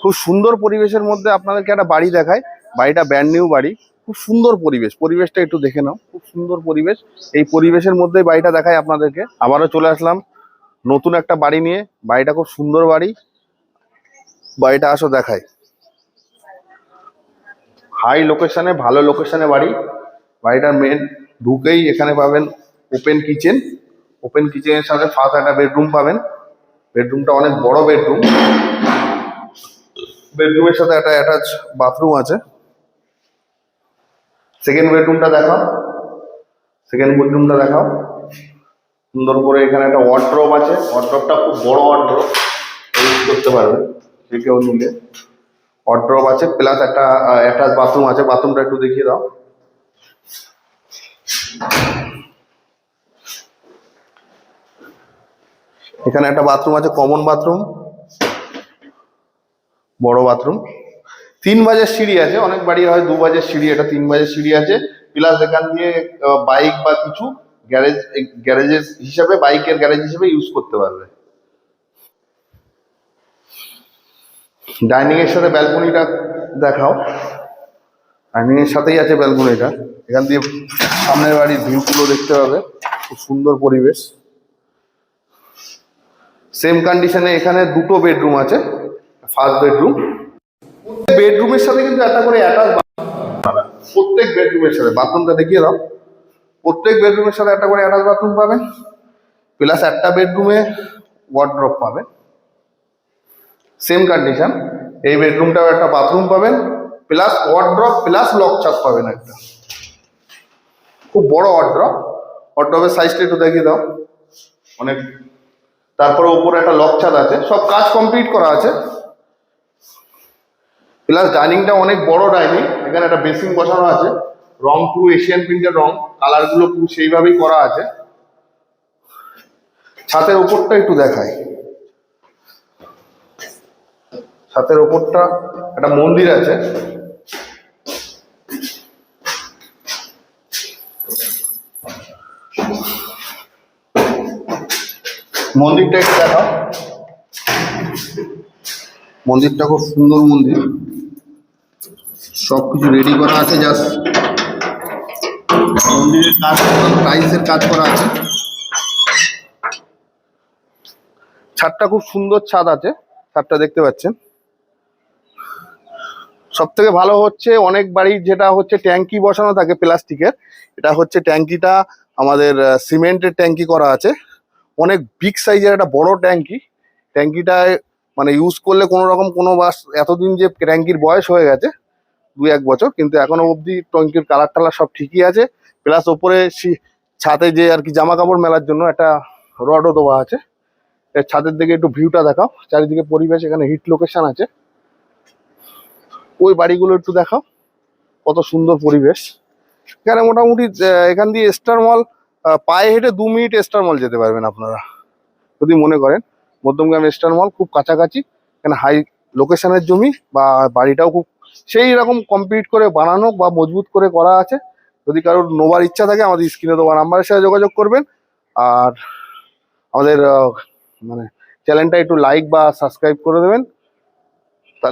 খুব সুন্দর পরিবেশের মধ্যে আপনাদেরকে একটা বাড়ি দেখায়। বাড়িটা ব্র্যান্ড নিউ বাড়ি, খুব সুন্দর পরিবেশ। পরিবেশটা একটু দেখে নাও, খুব সুন্দর পরিবেশ। এই পরিবেশের মধ্যে বাড়িটা দেখায় আপনাদেরকে। আবারও চলে আসলাম নতুন একটা বাড়ি নিয়ে। বাড়িটা খুব সুন্দর বাড়ি। বাড়িটা আসো দেখায়। হাই লোকেশনে, ভালো লোকেশনে বাড়ি। বাড়িটার মেন ঢুকেই এখানে পাবেন ওপেন কিচেন। ওপেন কিচেনের সাথে ফার্স্ট একটা বেডরুম পাবেন। বেডরুমটা অনেক বড় বেডরুম। বেডরুমের সাথে একটা অ্যাটাচ বাথরুম আছে। সেকেন্ড বেডরুমটা দেখাও। সেকেন্ড বেডরুমটা দেখাও। সুন্দর করে এখানে একটা ওয়ার্ড্রপ আছে। ওয়ার্ড্রপটা খুব বড় ওয়ার্ড্রপ, ইউজ করতে পারবে যে কেউ নিলে। ওয়ার্ড্রপ আছে, প্লাস একটা অ্যাটাচ বাথরুম আছে। বাথরুমটা একটু দেখিয়ে দাও। এখানে একটা বাথরুম আছে, কমন বাথরুম, বড় বাথরুম। 3 বাজের সিঁড়ি আছে। অনেক বাড়ি হয় 2 বাজের সিঁড়ি, এটা 3 বাজের সিঁড়ি আছে। প্লাস এখান দিয়ে বাইক বা কিছু গ্যারেজের হিসাবে, বাইকের গ্যারেজ হিসেবে ইউজ করতে পারবে। ডাইনিং এর সাথে ব্যালকনিটা দেখাও। ডাইনিং এর সাথেই আছে ব্যালকনিটা। এখান দিয়ে সামনের বাড়ির ভিউগুলো দেখতে পাবে। খুব সুন্দর পরিবেশ। সেম কন্ডিশনে এখানে 2টো বেডরুম আছে। ফার্স্ট বেডরুম, বেডরুমের সাথে কিন্তু একটা করে অ্যাটাচ, প্রত্যেক বেডরুমের সাথে। বাথরুমটা দেখিয়ে দাও। প্রত্যেক বেডরুমের সাথে একটা করে অ্যাটাচ বাথরুম পাবেন, প্লাস একটা বেডরুমে ওয়ার্ড্রপ পাবেন। সেম কন্ডিশন, এই বেডরুমটাও একটা বাথরুম পাবেন, প্লাস ওয়ার্ড্রপ, প্লাস লক ছাদ পাবেন একটা। খুব বড় ওয়ার্ড্রপ। ওয়ার্ড্রপের সাইজটা একটু দেখিয়ে দাও। অনেক। তারপরে উপরে একটা লক ছাদ আছে। সব কাজ কমপ্লিট করা আছে। প্লাস ডাইনিংটা অনেক বড় ডাইনিং। এখানে একটা বেসিন বসানো আছে, রং পুরো এশিয়ান প্রিন্টের রং, কালারগুলো পুরো সেইভাবেই করা আছে। ছাদের উপরটা একটু দেখাই। ছাদের উপরটা একটা মন্দির আছে। মন্দিরটা একটু দেখাও। মন্দিরটা খুব সুন্দর মন্দির। সবকিছু রেডি করা আছে, জাস্ট মন্দিরের কাজ, টাইলসের কাজ করা আছে। ছাদটা খুব সুন্দর ছাদ আছে। ছাদটা দেখতে পাচ্ছেন। সব থেকে ভালো হচ্ছে, অনেক বাড়ির যেটা হচ্ছে ট্যাঙ্কি বসানো থাকে প্লাস্টিকের, এটা হচ্ছে ট্যাঙ্কিটা আমাদের সিমেন্টের ট্যাঙ্কি করা আছে। অনেক বিগ সাইজের একটা বড় ট্যাঙ্কি। ট্যাঙ্কিটায় মানে ইউজ করলে কোনো রকম কোনো বাস, এতদিন যে ট্যাঙ্কির বয়স হয়ে গেছে 2-1 বছর, কিন্তু এখনো অবধি ট্যাঙ্কির কালার টালার সব ঠিকই আছে। প্লাস ওপরে ছাদে যে আর কি জামা কাপড় মেলার জন্য একটা রডও দেওয়া আছে। ছাদের দিকে একটু ভিউটা দেখাও, চারিদিকে পরিবেশ। এখানে হিট লোকেশন আছে। ওই বাড়িগুলো একটু দেখাও, কত সুন্দর পরিবেশ। এখানে মোটামুটি এখান দিয়ে স্টার মল পায়ে হেঁটে 2 মিনিট স্টার মল যেতে পারবেন আপনারা, যদি মনে করেন। মধ্যমগ্রাম স্টার মল খুব কাছাকাছি। এখানে হাই লোকেশনের জমি, বা বাড়িটাও খুব সেই রকম কমপ্লিট করে বানানো বা মজবুত করে করা আছে। যদি কারোর নেওয়ার ইচ্ছা থাকে আমাদের স্ক্রিনে দেওয়া নাম্বারের সাথে যোগাযোগ করবেন। আর আমাদের মানে চ্যানেলটা একটু লাইক বা সাবস্ক্রাইব করে দেবেন।